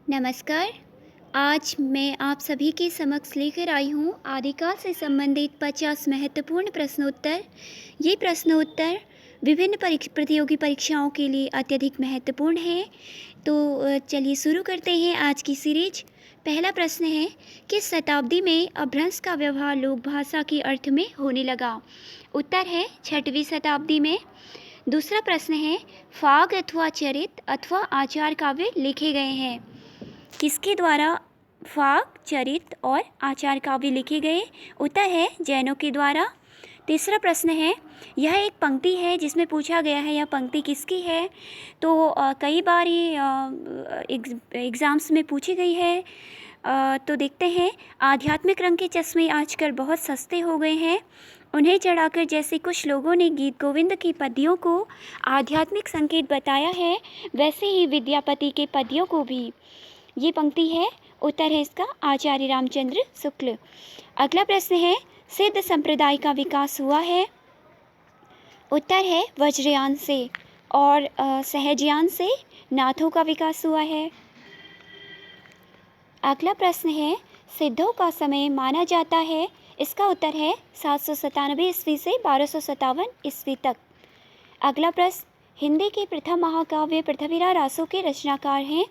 नमस्कार। आज मैं आप सभी के समक्ष लेकर आई हूँ आदिकाल से संबंधित 50 महत्वपूर्ण प्रश्नोत्तर। ये प्रश्नोत्तर विभिन्न प्रतियोगी परीक्षाओं के लिए अत्यधिक महत्वपूर्ण हैं। तो चलिए शुरू करते हैं आज की सीरीज। पहला प्रश्न है, किस शताब्दी में अपभ्रंश का व्यवहार लोक भाषा के अर्थ में होने लगा? उत्तर है 6वीं शताब्दी में। दूसरा प्रश्न है, फाग अथवा चरित अथवा आचार काव्य लिखे गए हैं? किसके द्वारा फाग, चरित और आचार काव्य लिखे गए? उत्तर है जैनों के द्वारा। तीसरा प्रश्न है, यह एक पंक्ति है जिसमें पूछा गया है यह पंक्ति किसकी है? तो कई बार ये एग्ज़ाम्स में पूछी गई है। तो देखते हैं, आध्यात्मिक रंग के चश्मे आजकल बहुत सस्ते हो गए हैं, उन्हें चढ़ाकर जैसे कुछ लोगों ने गीत गोविंद की पद्यों को आध्यात्मिक संकेत बताया है, वैसे ही विद्यापति के पद्यों को भी। ये पंक्ति है, उत्तर है इसका आचार्य रामचंद्र शुक्ल। अगला प्रश्न है, सिद्ध संप्रदाय का विकास हुआ है? उत्तर है वज्रयान से और सहजयान से नाथों का विकास हुआ है। अगला प्रश्न है, सिद्धों का समय माना जाता है? इसका उत्तर है 797 ईस्वी से 1257 ईस्वी तक। अगला प्रश्न, हिंदी के प्रथम महाकाव्य पृथ्वीराज आसु के रचनाकार हैं?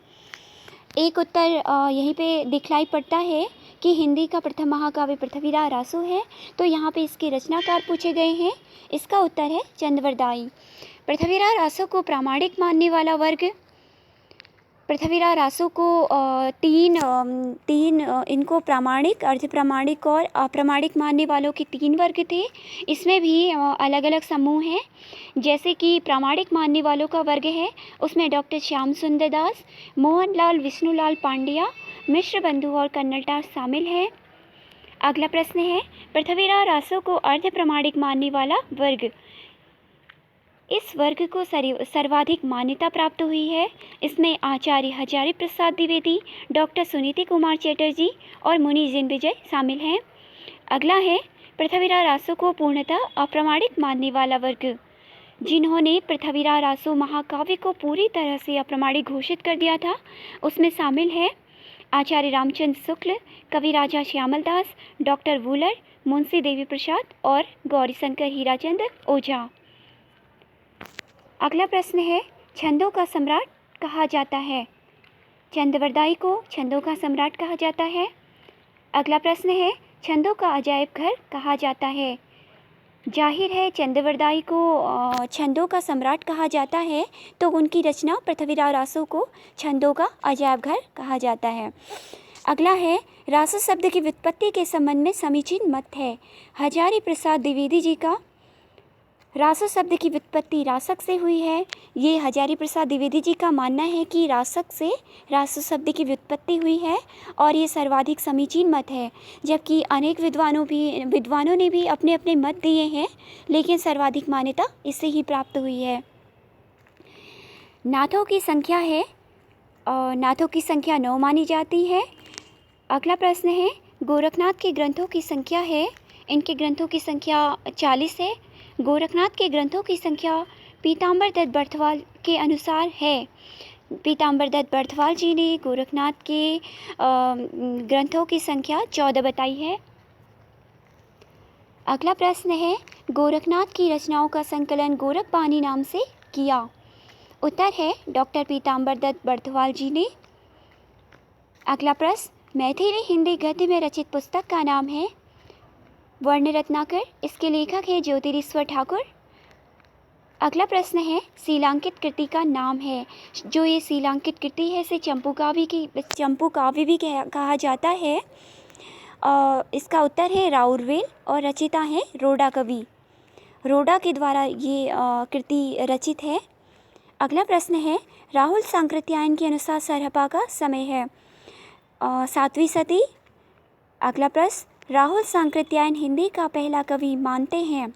एक उत्तर यहीं पे दिखलाई पड़ता है कि हिंदी का प्रथम महाकाव्य पृथ्वीराज आसु है, तो यहाँ पे इसके रचनाकार पूछे गए हैं। इसका उत्तर है चंद्रवरदाई। पृथ्वीराज आसु को प्रामाणिक मानने वाला वर्ग? पृथ्वीराज आसु को तीन इनको प्रामाणिक, अर्धप्रामाणिक और अप्रामाणिक मानने वालों के 3 वर्ग थे। इसमें भी अलग अलग समूह हैं। जैसे कि प्रामाणिक मानने वालों का वर्ग है, उसमें डॉक्टर श्याम सुंदर दास, मोहनलाल विष्णुलाल पांड्या, मिश्र बंधु और कन्नड़दास शामिल हैं। अगला प्रश्न है, पृथ्वीराज आसु को अर्धप्रामाणिक मानने वाला वर्ग? इस वर्ग को सर्वाधिक मान्यता प्राप्त हुई है। इसमें आचार्य हजारी प्रसाद द्विवेदी, डॉक्टर सुनीति कुमार चटर्जी और मुनि जिनविजय शामिल हैं। अगला है, पृथ्वीराज आसु को पूर्णतः अप्रामाणिक मानने वाला वर्ग? जिन्होंने पृथ्वीराज आसु महाकाव्य को पूरी तरह से अप्रामाणिक घोषित कर दिया था, उसमें शामिल है आचार्य रामचंद्र शुक्ल, कवि राजा श्यामल दास, डॉक्टर वूलर, मुंशी देवी प्रसाद और गौरीशंकर हीराचंद ओझा। अगला प्रश्न है, छंदों का सम्राट कहा जाता है? चंद्रवरदाई को छंदों का सम्राट कहा जाता है। अगला प्रश्न है, छंदों का अजायब घर कहा जाता है? जाहिर है चंद्रवरदाई को छंदों का सम्राट कहा जाता है, तो उनकी रचना पृथ्वीराज आसु को छंदों का अजायब घर कहा जाता है। अगला है, रासो शब्द की व्युत्पत्ति के संबंध में समीचीन मत है? हजारी प्रसाद द्विवेदी जी का रासो शब्द की व्युत्पत्ति रासक से हुई है। ये हजारी प्रसाद द्विवेदी जी का मानना है कि रासक से रासो शब्द की व्युत्पत्ति हुई है और ये सर्वाधिक समीचीन मत है, जबकि अनेक विद्वानों ने भी अपने अपने मत दिए हैं, लेकिन सर्वाधिक मान्यता इससे ही प्राप्त हुई है। नाथों की संख्या है और नाथों की संख्या 9 मानी जाती है। अगला प्रश्न है, गोरखनाथ के ग्रंथों की संख्या है? इनके ग्रंथों की संख्या 40 है। गोरखनाथ के ग्रंथों की संख्या पीताम्बर दत्त बर्थवाल के अनुसार है। पीताम्बर दत्त बर्थवाल जी ने गोरखनाथ के ग्रंथों की संख्या 14 बताई है। अगला प्रश्न है, गोरखनाथ की रचनाओं का संकलन गोरखबानी नाम से किया? उत्तर है डॉक्टर पीताम्बर दत्त बर्थवाल जी ने। अगला प्रश्न, मैथिली हिंदी गद्य में रचित पुस्तक का नाम है? वर्ण रत्नाकर। इसके लेखक है ज्योतिरीश्वर ठाकुर। अगला प्रश्न है, शीलांकित कृति का नाम है? जो ये शीलांकित कृति है इसे चंपू काव्य भी कहा जाता है। इसका उत्तर है राउरवेल और रचिता है रोडा कवि। रोडा के द्वारा ये कृति रचित है। अगला प्रश्न है, राहुल सांकृत्यायन के अनुसार सरहपा का समय है? 7वीं सदी। अगला प्रश्न, राहुल सांकृत्यायन हिंदी का पहला कवि मानते हैं?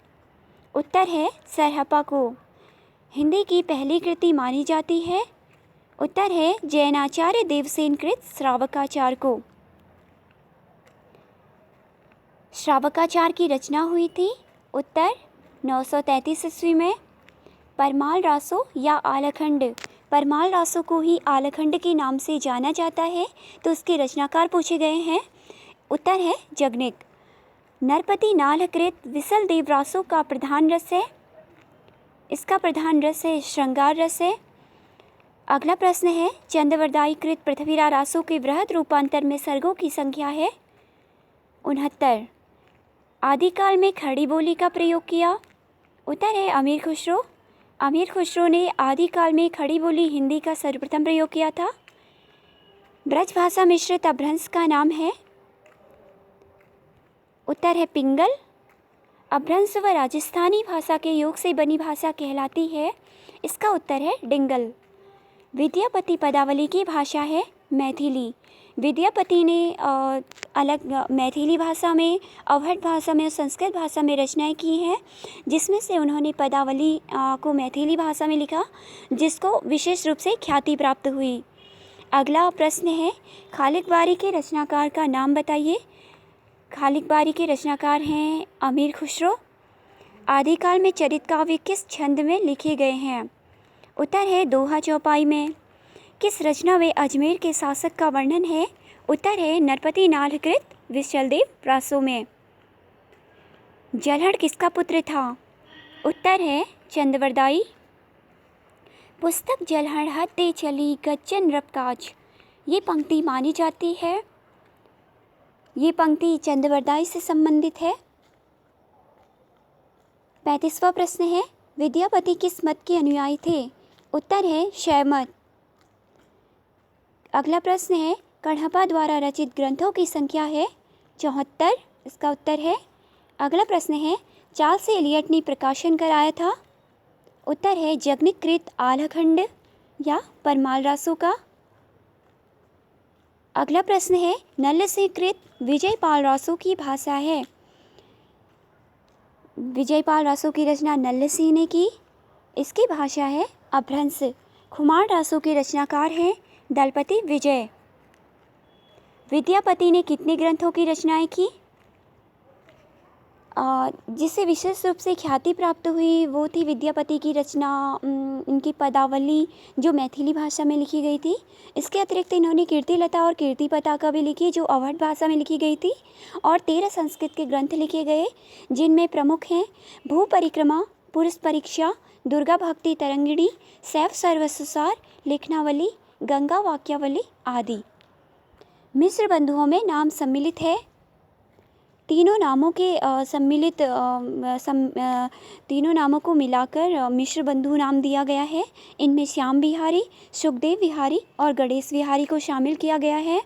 उत्तर है सरहपा को हिंदी की पहली कृति मानी जाती है। उत्तर है जैनाचार्य देवसेन कृत श्रावकाचार को। श्रावकाचार की रचना हुई थी? उत्तर 933 ईस्वी में। परमाल रासो या आलखंड परमाल रासों को ही आलखंड के नाम से जाना जाता है, तो उसके रचनाकार पूछे गए हैं। उत्तर है जगनिक। नरपति नालकृत विसल देव रासों का प्रधान रस है, इसका प्रधान रस है श्रृंगार रस है। अगला प्रश्न है चंद्रवरदाई कृत पृथ्वीराज रासों के बृहद रूपांतर में सर्गों की संख्या है 69। आदिकाल में खड़ी बोली का प्रयोग किया। उत्तर है अमीर खुसरो। अमीर खुसरो ने आदिकाल में खड़ी बोली हिंदी का सर्वप्रथम प्रयोग किया था। ब्रज भाषा मिश्रित अपभ्रंश का नाम है। उत्तर है पिंगल। अपभ्रंश व राजस्थानी भाषा के योग से बनी भाषा कहलाती है, इसका उत्तर है डिंगल। विद्यापति पदावली की भाषा है मैथिली। विद्यापति ने अलग मैथिली भाषा में, अवहट भाषा में और संस्कृत भाषा में रचनाएं की हैं, जिसमें से उन्होंने पदावली को मैथिली भाषा में लिखा, जिसको विशेष रूप से ख्याति प्राप्त हुई। अगला प्रश्न है खालिक बारी के रचनाकार का नाम बताइए। खालिक बारी के रचनाकार हैं अमीर खुसरो। आदिकाल में चरित काव्य किस छंद में लिखे गए हैं। उत्तर है दोहा चौपाई में। किस रचना में अजमेर के शासक का वर्णन है। उत्तर है नरपति नालकृत विशलदेव रासों में। जलहड़ किसका पुत्र था। उत्तर है चंद्रवरदाई। पुस्तक जलहड़ हत्ते चली गज्जन रबकाज, ये पंक्ति मानी जाती है, ये पंक्ति चंद्रवरदाई से संबंधित है। 35वां प्रश्न है विद्यापति किस मत के अनुयायी थे। उत्तर है शैव मत। अगला प्रश्न है कण्हपा द्वारा रचित ग्रंथों की संख्या है 74, इसका उत्तर है। अगला प्रश्न है चार्ल्स एलियट ने प्रकाशन कराया था। उत्तर है जगनिकृत आलखंड या परमाल रासों का। अगला प्रश्न है नल्ल सिंह कृत विजयपाल रासों की भाषा है। विजयपाल रासों की रचना नल्ल सिंह ने की, इसकी भाषा है अपभ्रंश। खुमार रासों के रचनाकार हैं दलपति विजय। विद्यापति ने कितने ग्रंथों की रचनाएं की। जिससे विशेष रूप से ख्याति प्राप्त हुई वो थी विद्यापति की रचना, इनकी पदावली जो मैथिली भाषा में लिखी गई थी। इसके अतिरिक्त इन्होंने कीर्तिलता और कीर्ति पताका भी लिखी जो अवध भाषा में लिखी गई थी, और 13 संस्कृत के ग्रंथ लिखे गए, जिनमें प्रमुख हैं भू परिक्रमा, पुरुष परीक्षा, दुर्गा भक्ति तरंगिणी, सैफ सर्वसुसार, लेखनावली, गंगा वाक्यावली आदि। मिश्र बंधुओं में नाम सम्मिलित है। तीनों नामों के तीनों नामों को मिलाकर मिश्र बंधु नाम दिया गया है। इनमें श्याम बिहारी, सुखदेव बिहारी और गणेश बिहारी को शामिल किया गया है।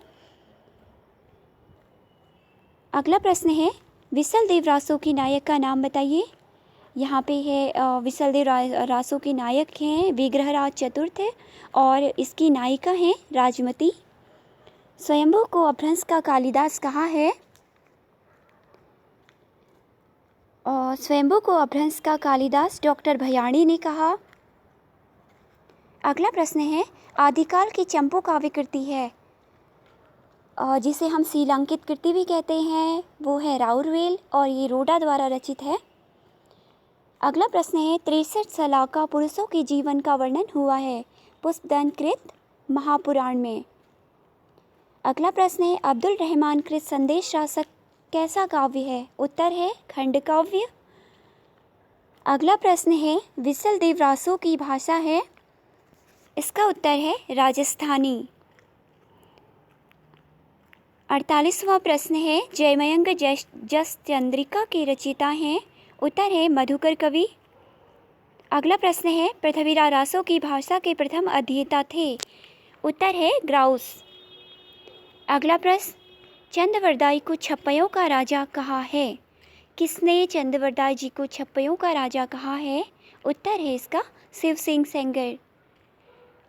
अगला प्रश्न है विसल देव रासों की नायक का नाम बताइए। यहाँ पे है विसल देव रासों के नायक हैं विग्रहराज चतुर्थ और इसकी नायिका हैं राजमती। स्वयंभू को अपभ्रंश का कालिदास कहा है। और स्वयंभू को अपभ्रंश का कालिदास डॉक्टर भयाणी ने कहा। अगला प्रश्न है आदिकाल की चंपू काव्य कृति है और जिसे हम शीलांकित कृति भी कहते हैं, वो है राउरवेल और ये रोडा द्वारा रचित है। अगला प्रश्न है 63 सलाका पुरुषों के जीवन का वर्णन हुआ है पुष्पदंत कृत महापुराण में। अगला प्रश्न है अब्दुल रहमान कृत संदेश रासक कैसा काव्य है। उत्तर है खंड काव्य। अगला प्रश्न है विसल देव रासों की भाषा है, इसका उत्तर है राजस्थानी। 48वां प्रश्न है जयमयंक जस चंद्रिका के रचयिता हैं। उत्तर है मधुकर कवि। अगला प्रश्न है पृथ्वीराज रासों की भाषा के प्रथम अध्येता थे। उत्तर है ग्राउस। अगला प्रश्न चंद्रवरदाई को छप्पयों का राजा कहा है। किसने चंद्रवरदाई जी को छप्पयों का राजा कहा है। उत्तर है इसका शिव सिंह सेंगर।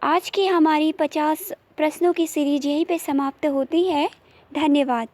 आज की हमारी 50 प्रश्नों की सीरीज यहीं पे समाप्त होती है। धन्यवाद।